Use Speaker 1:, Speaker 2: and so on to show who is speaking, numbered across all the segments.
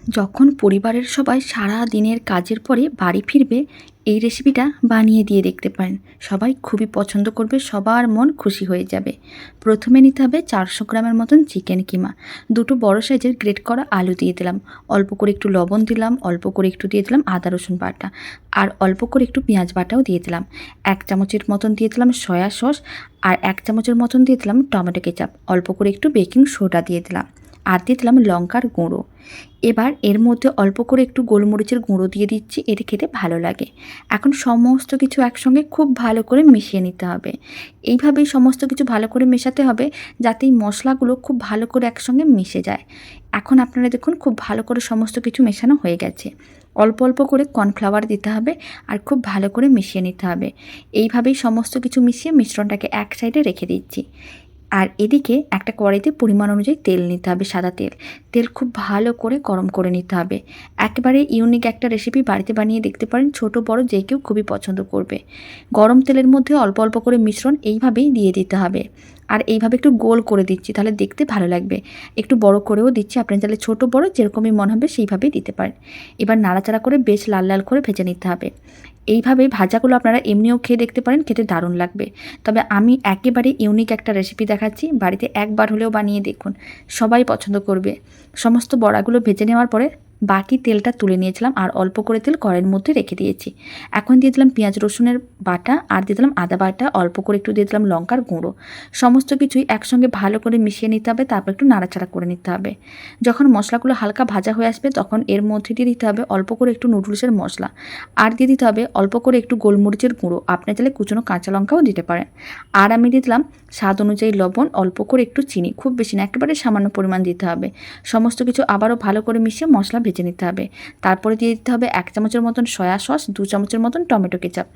Speaker 1: যখন পরিবারের সবাই সারা দিনের কাজের পরে বাড়ি ফিরবে, এই রেসিপিটা বানিয়ে দিয়ে দেখতে পারেন। সবাই খুবই পছন্দ করবে, সবার মন খুশি হয়ে যাবে। প্রথমে নিতে হবে 400 গ্রামের মতন চিকেন কিমা। দুটো বড় সাইজের গ্রেট করা আলু দিয়ে দিলাম, অল্প করে একটু লবণ দিলাম, অল্প করে একটু দিয়ে দিলাম আদা রসুন বাটা, আর অল্প করে একটু পেঁয়াজ বাটাও দিয়ে দিলাম। 1 চামচের মতন দিয়ে দিলাম সয়া সস, আর 1 চামচের মতন দিয়ে দিলাম টমেটো কেচাপ, অল্প করে একটু বেকিং সোডা দিয়ে দিলাম, আর দিয়ে দিলাম লঙ্কার গুঁড়ো। এবার এর মধ্যে অল্প করে একটু গোলমরিচের গুঁড়ো দিয়ে দিচ্ছি, এটা খেতে ভালো লাগে। এখন সমস্ত কিছু একসঙ্গে খুব ভালো করে মিশিয়ে নিতে হবে। এইভাবেই সমস্ত কিছু ভালো করে মেশাতে হবে, যাতে এই মশলাগুলো খুব ভালো করে একসঙ্গে মিশে যায়। এখন আপনারা দেখুন খুব ভালো করে সমস্ত কিছু মেশানো হয়ে গেছে। অল্প অল্প করে কর্নফ্লাওয়ার দিতে হবে, আর খুব ভালো করে মিশিয়ে নিতে হবে। এইভাবেই সমস্ত কিছু মিশিয়ে মিশ্রণটাকে এক সাইডে রেখে দিচ্ছি। আর এদিকে একটা কড়াইতে পরিমাণ অনুযায়ী তেল নিতে হবে, সাদা তেল। তেল খুব ভালো করে গরম করে নিতে হবে। একেবারে ইউনিক একটা রেসিপি, বাড়িতে বানিয়ে দেখতে পারেন, ছোট বড় যে কেউ খুবই পছন্দ করবে। গরম তেলের মধ্যে অল্প অল্প করে মিশ্রণ এইভাবেই দিয়ে দিতে হবে। আর এইভাবে একটু গোল করে দিচ্ছি, তাহলে দেখতে ভালো লাগবে। একটু বড় করেও দিচ্ছি, আপনি তাহলে ছোট বড় যেরকমই মনে হবে সেইভাবেই দিতে পারেন। এবার নাড়াচাড়া করে বেশ লাল লাল করে ভেজে নিতে হবে। এইভাবে ভাজাগুলো আপনারা এমনিও খেয়ে দেখতে পারেন, খেতে দারুণ লাগবে। তবে আমি একেবারে ইউনিক একটা রেসিপি দেখাচ্ছি, বাড়িতে একবার হলেও বানিয়ে দেখুন, সবাই পছন্দ করবে। সমস্ত বড়াগুলো ভেজে নেওয়ার পরে বাকি তেলটা তুলে নিয়েছিলাম, আর অল্প করে তেল কড়াইয়ের মধ্যে রেখে দিয়েছি। এখন দিয়ে দিলাম পেঁয়াজ রসুনের বাটা, আর দিয়ে দিলাম আদা বাটা, অল্প করে একটু দিয়ে দিলাম লঙ্কার গুঁড়ো। সমস্ত কিছুই একসঙ্গে ভালো করে মিশিয়ে নিতে হবে, তারপর একটু নাড়াচাড়া করে নিতে হবে। যখন মশলাগুলো হালকা ভাজা হয়ে আসবে, তখন এর মধ্যে দিয়ে দিতে হবে অল্প করে একটু নুডলসের মশলা, আর দিয়ে দিতে হবে অল্প করে একটু গোলমরিচের গুঁড়ো, আপনি চাইলে কুচনো কাঁচা লঙ্কাও দিতে পারেন। আর আমি দিয়ে দিলাম স্বাদ অনুযায়ী লবণ, অল্প করে একটু চিনি, খুব বেশি না, একেবারে সামান্য পরিমাণ দিতে হবে। সমস্ত কিছু আবারও ভালো করে মিশিয়ে মশলা ভেজে নিতে হবে। তারপরে দিয়ে দিতে হবে 1 চামচের মতন সয়া সস, 2 চামচের মতন টমেটো কেচাপ।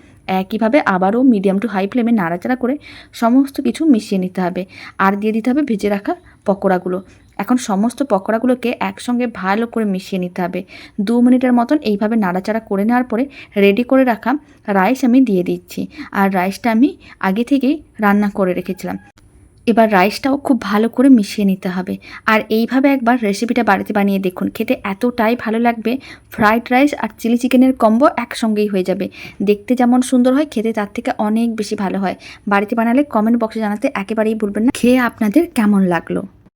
Speaker 1: একইভাবে আবারও মিডিয়াম টু হাই ফ্লেমে নাড়াচাড়া করে সমস্ত কিছু মিশিয়ে নিতে হবে। আর দিয়ে দিতে হবে ভেজে রাখা পকোড়াগুলো। এখন সমস্ত পকোড়াগুলোকে একসঙ্গে ভালো করে মিশিয়ে নিতে হবে। 2 মিনিটের মতন এইভাবে নাড়াচাড়া করে নেওয়ার পরে রেডি করে রাখা রাইস আমি দিয়ে দিচ্ছি। আর রাইসটা আমি আগে থেকেই রান্না করে রেখেছিলাম। এবার রাইসটাও খুব ভালো করে মিশিয়ে নিতে হবে। আর এইভাবে একবার রেসিপিটা বাড়িতে বানিয়ে দেখুন, খেতে এতটাই ভালো লাগবে। ফ্রাইড রাইস আর চিলি চিকেনের কম্বো একসঙ্গেই হয়ে যাবে। দেখতে যেমন সুন্দর হয়, খেতে তার থেকে অনেক বেশি ভালো হয়। বাড়িতে বানালে কমেন্ট বক্সে জানাতে একেবারেই ভুলবেন না খেয়ে আপনাদের কেমন লাগলো।